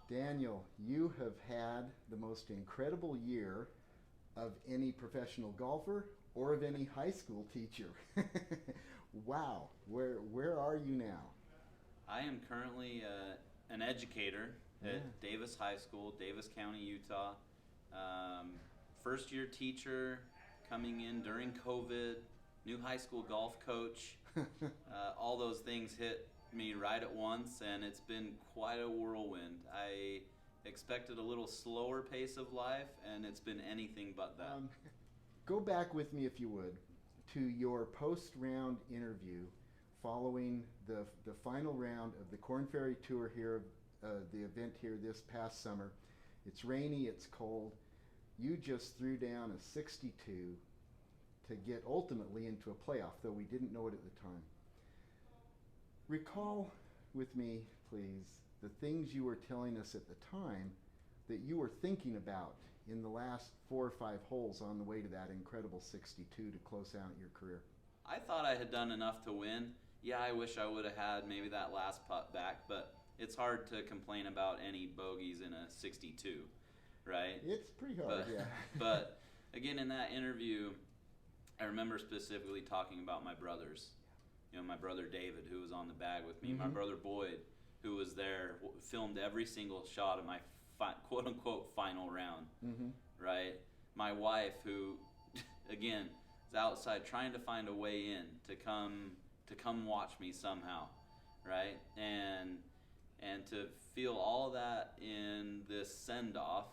Daniel, you have had the most incredible year of any professional golfer or of any high school teacher. Wow, where are you now? I am currently an educator Yeah. at Davis High School, Davis County, Utah. First year teacher coming in during COVID, new high school golf coach. All those things hit me right at once, and it's been quite a whirlwind. I expected a little slower pace of life, and it's been anything but that. Go back with me, if you would, to your post-round interview following the final round of the Corn Ferry Tour here, the event here this past summer. It's rainy, it's cold. You just threw down a 62 to get ultimately into a playoff, though we didn't know it at the time. Recall with me, please, the things you were telling us at the time that you were thinking about in the last 4 or 5 holes on the way to that incredible 62 to close out your career. I thought I had done enough to win. Yeah, I wish I would have had maybe that last putt back, but it's hard to complain about any bogeys in a 62, right? It's pretty hard, But, yeah. but again, in that interview, I remember specifically talking about my brothers. You know, my brother David, who was on the bag with me, my brother Boyd, who was there, filmed every single shot of my quote-unquote final round, right? My wife, who, again, is outside trying to find a way in to come watch me somehow, right? And to feel all that in this send-off,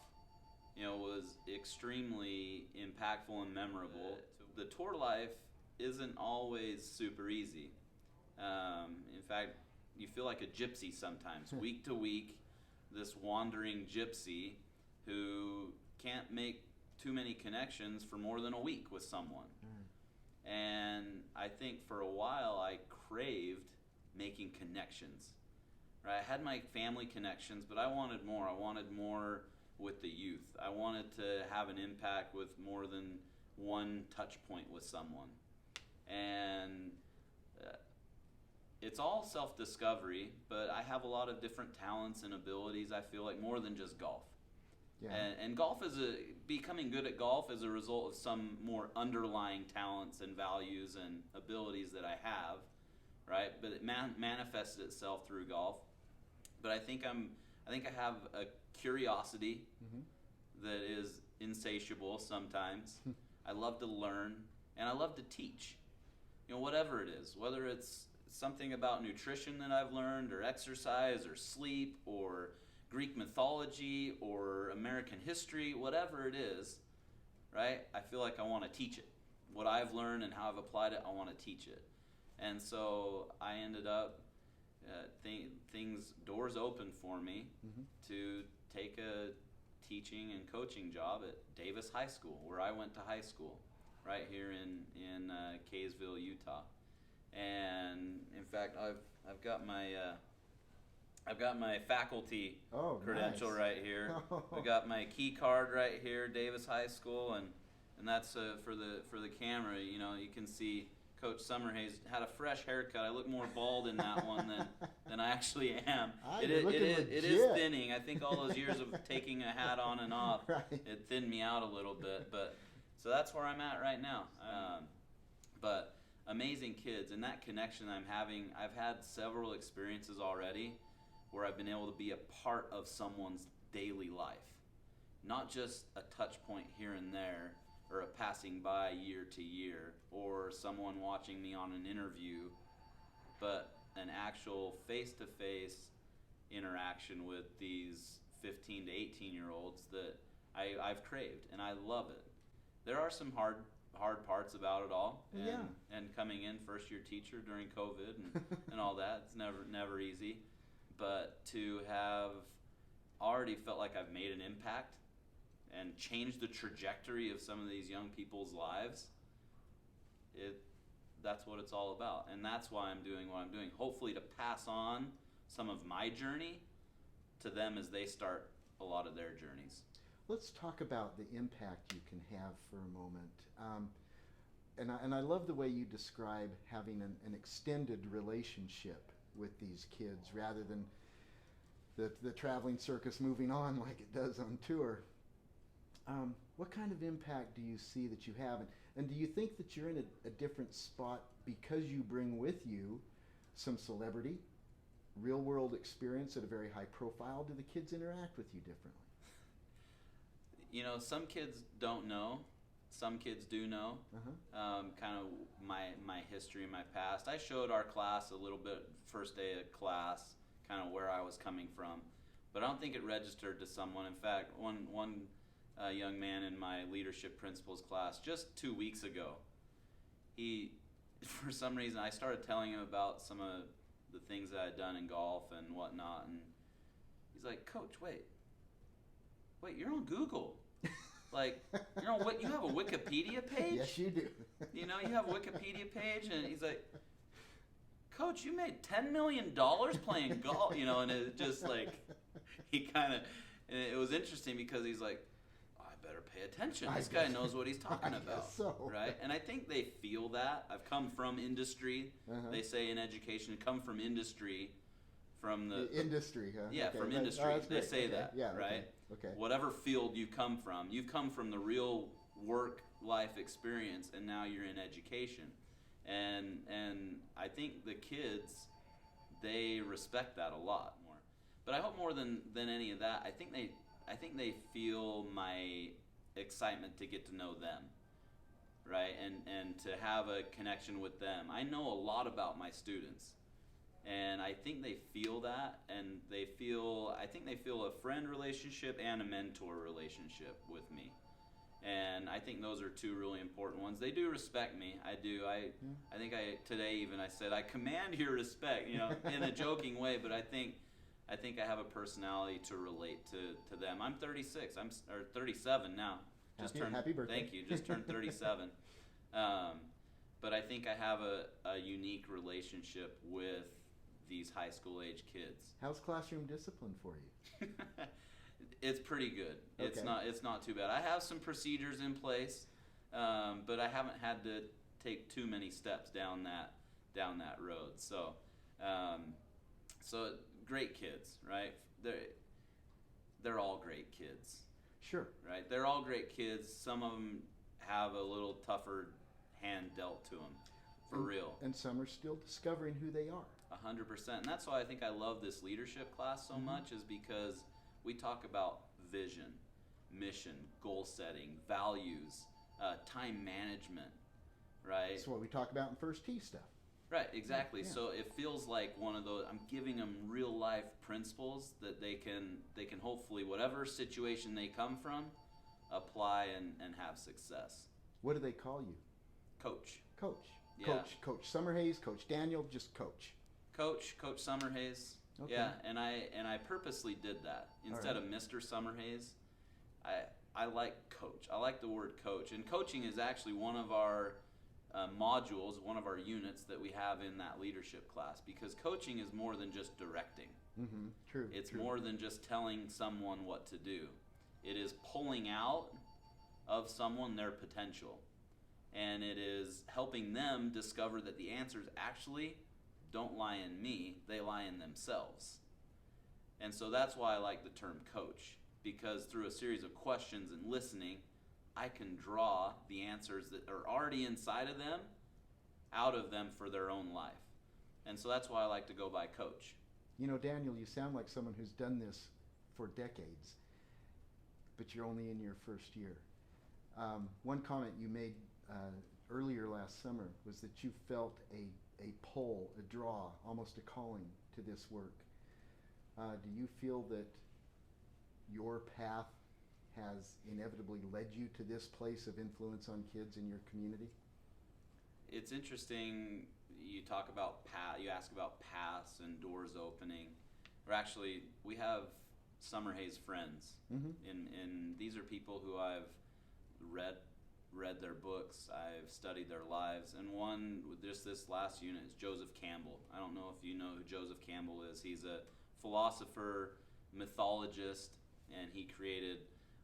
you know, was extremely impactful and memorable. The tour life isn't always super easy. In fact, you feel like a gypsy sometimes, week to week, this wandering gypsy who can't make too many connections for more than a week with someone. And I think for a while I craved making connections. Right? I had my family connections, but I wanted more. I wanted more with the youth. I wanted to have an impact with more than one touch point with someone. And it's all self-discovery, but I have a lot of different talents and abilities, I feel like, more than just golf. Yeah. And golf becoming good at golf is a result of some more underlying talents and values and abilities that I have, right? But it manifested itself through golf. But I think I have a curiosity that is insatiable sometimes. I love to learn, and I love to teach. You know, whatever it is, whether it's something about nutrition that I've learned, or exercise, or sleep, or Greek mythology, or American history, whatever it is, right? I feel like I want to teach it. What I've learned and how I've applied it, I want to teach it. And so I ended up, doors open for me to take a teaching and coaching job at Davis High School, where I went to high school, right here in Kaysville, Utah. And in fact, I've got my faculty credential nice. right here. We got my key card right here, Davis High School, and that's for the camera. You know, you can see Coach Summerhays had a fresh haircut. I look more bald in that one than I actually am. It is thinning. I think all those years of taking a hat on and off, Right. it thinned me out a little bit. But so that's where I'm at right now. But amazing kids, and that connection I'm having. I've had several experiences already where I've been able to be a part of someone's daily life, not just a touch point here and there, or a passing by year to year, or someone watching me on an interview, but an actual face-to-face interaction with these 15 to 18-year-olds that I've craved, and I love it. There are some hard parts about it all, and coming in first-year teacher during COVID and all that, it's never easy. But to have already felt like I've made an impact and changed the trajectory of some of these young people's lives, that's what it's all about. And that's why I'm doing what I'm doing, hopefully to pass on some of my journey to them as they start a lot of their journeys. Let's talk about the impact you can have for a moment. And I love the way you describe having an extended relationship with these kids rather than the traveling circus moving on like it does on tour. What kind of impact do you see that you have? And do you think that you're in a different spot because you bring with you some celebrity, real world experience at a very high profile? Do the kids interact with you differently? You know, some kids don't know. Some kids do know. Kind of my history, my past. I showed our class a little bit first day of class, kind of where I was coming from, but I don't think it registered to someone. In fact, one young man in my leadership principles class just 2 weeks ago, he, for some reason, I started telling him about some of the things that I'd done in golf and whatnot, and he's like, "Coach, wait, you're on Google." Like, you have a Wikipedia page? Yes, you do. You know, you have a Wikipedia page, and he's like, "Coach, you made $10 million playing golf," you know, and it just like, and it was interesting because he's like, "Oh, I better pay attention. This guy knows what he's talking about." So. Right? And I think they feel that. I've come from industry. They say in education, come from industry, from the industry, huh? Yeah, okay. from industry. They great. say okay. that, yeah, right? Okay. Whatever field you've come from the real work life experience, and now you're in education. And I think the kids, they respect that a lot more. But I hope more than any of that, I think they feel my excitement to get to know them, right? And to have a connection with them. I know a lot about my students. And I think they feel that, and I think they feel a friend relationship and a mentor relationship with me. And I think those are two really important ones. They do respect me. I do. I think today even I said, I command your respect, you know, in a joking way, but I think I have a personality to relate to them. I'm 36. I'm 37 now. Happy birthday. Thank you. Just turned 37. But I think I have a unique relationship with these high school age kids. How's classroom discipline for you? It's pretty good. Okay. It's not too bad. I have some procedures in place, but I haven't had to take too many steps down that road. So great kids, right? They're all great kids. Sure. Right. They're all great kids. Some of them have a little tougher hand dealt to them, for real. And some are still discovering who they are. 100%. And that's why I think I love this leadership class so much, is because we talk about vision, mission, goal setting, values, time management, right? That's what we talk about in First Tee stuff. Right, exactly. Yeah. So it feels like one of those, I'm giving them real life principles that they can hopefully, whatever situation they come from, apply and have success. What do they call you? Coach. Coach. Yeah. Coach Summerhays, Coach Daniel, just Coach. Coach Summerhays. Okay. Yeah, and I purposely did that. Instead of Mr. Summerhays, I like coach. I like the word coach. And coaching is actually one of our modules, one of our units that we have in that leadership class, because coaching is more than just directing. Mm-hmm. True. It's more than just telling someone what to do. It is pulling out of someone their potential. And it is helping them discover that the answers actually don't lie in me, they lie in themselves. And so that's why I like the term coach, because through a series of questions and listening, I can draw the answers that are already inside of them out of them for their own life. And so that's why I like to go by coach. You know, Daniel, you sound like someone who's done this for decades, but you're only in your first year. One comment you made earlier last summer was that you felt a pull, a draw, almost a calling to this work. Do you feel that your path has inevitably led you to this place of influence on kids in your community? It's interesting. You talk about you ask about paths and doors opening. We have Summerhays friends, and these are people who I've read their books, I've studied their lives, and one, just this last unit, is Joseph Campbell. I don't know if you know who Joseph Campbell is. He's a philosopher, mythologist, and he created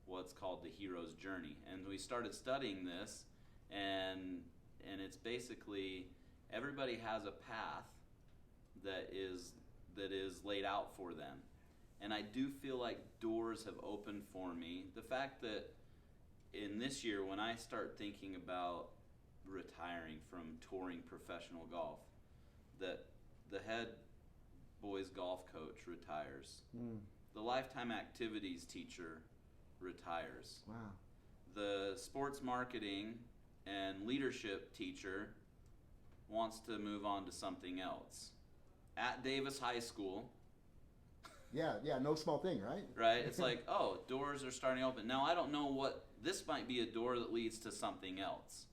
what's called the hero's journey. And we started studying this, and it's basically everybody has a path that is laid out for them. And I do feel like doors have opened for me. The fact that in this year, when I start thinking about retiring from touring professional golf, that the head boys golf coach retires. The lifetime activities teacher retires. Wow. The sports marketing and leadership teacher wants to move on to something else. At Davis High School, Yeah, no small thing, right? right? It's like, oh, doors are starting to open. Now, I don't know what, this might be a door that leads to something else,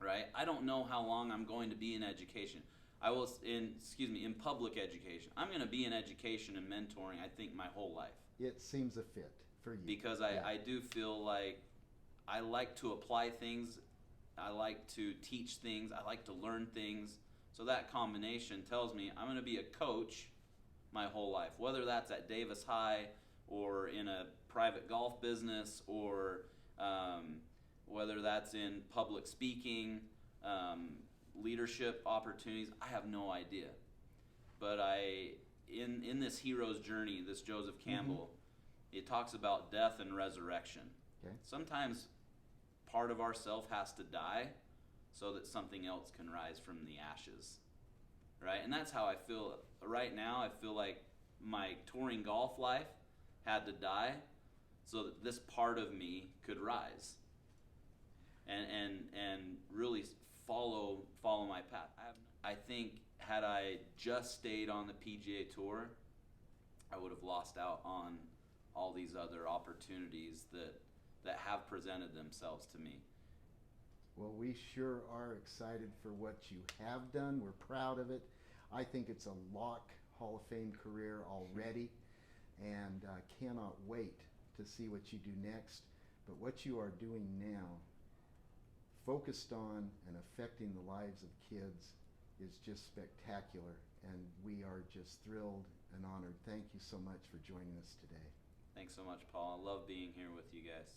right? I don't know how long I'm going to be in education. In public education. I'm going to be in education and mentoring, I think, my whole life. It seems a fit for you. Because I do feel like I like to apply things, I like to teach things, I like to learn things. So that combination tells me I'm going to be a coach my whole life, whether that's at Davis High or in a private golf business or whether that's in public speaking, leadership opportunities. I have no idea. But in this hero's journey, this Joseph Campbell, it talks about death and resurrection. Okay. Sometimes part of ourself has to die so that something else can rise from the ashes, right? And that's how I feel right now. I feel like my touring golf life had to die so that this part of me could rise and really follow my path. I think had I just stayed on the PGA Tour, I would have lost out on all these other opportunities that have presented themselves to me. Well, we sure are excited for what you have done. We're proud of it. I think it's a lock Hall of Fame career already, and cannot wait to see what you do next. But what you are doing now, focused on and affecting the lives of kids, is just spectacular, and we are just thrilled and honored. Thank you so much for joining us today. Thanks so much, Paul. I love being here with you guys.